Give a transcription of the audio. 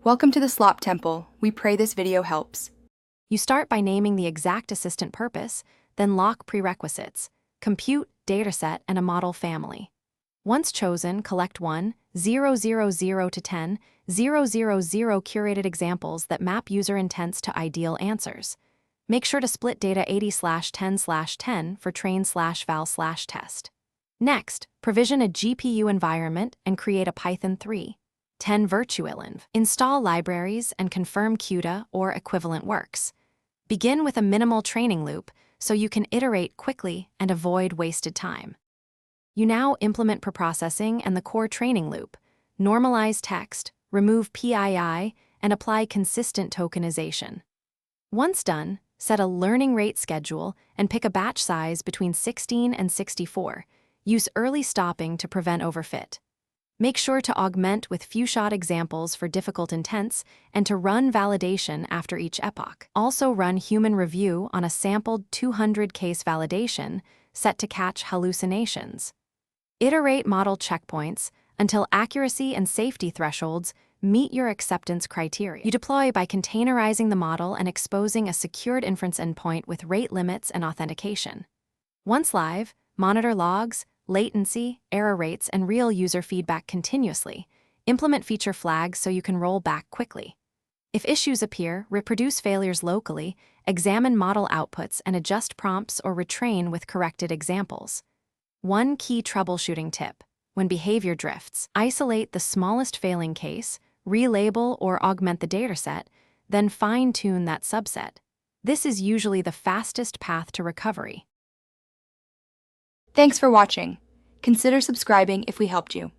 Welcome to the Slop Temple. We pray this video helps. You start by naming the exact assistant purpose, then lock prerequisites, compute, dataset, and a model family. Once chosen, collect 0, 0 to 10, 0, 0 curated examples that map user intents to ideal answers. Make sure to split data 80/10/10 for train/val/test. Next, provision a GPU environment and create a Python 3.10 virtualenv. Install libraries and confirm CUDA or equivalent works. Begin with a minimal training loop so you can iterate quickly and avoid wasted time. You now implement preprocessing and the core training loop, normalize text, remove PII, and apply consistent tokenization. Once done, set a learning rate schedule and pick a batch size between 16 and 64. Use early stopping to prevent overfit. Make sure to augment with few-shot examples for difficult intents and to run validation after each epoch. Also run human review on a sampled 200-case validation set to catch hallucinations. Iterate model checkpoints until accuracy and safety thresholds meet your acceptance criteria. You deploy by containerizing the model and exposing a secured inference endpoint with rate limits and authentication. Once live, monitor logs, latency, error rates, and real user feedback continuously. Implement feature flags so you can roll back quickly. If issues appear, reproduce failures locally, examine model outputs, and adjust prompts or retrain with corrected examples. One key troubleshooting tip: when behavior drifts, isolate the smallest failing case, relabel or augment the dataset, then fine-tune that subset. This is usually the fastest path to recovery. Thanks for watching. Consider subscribing if we helped you.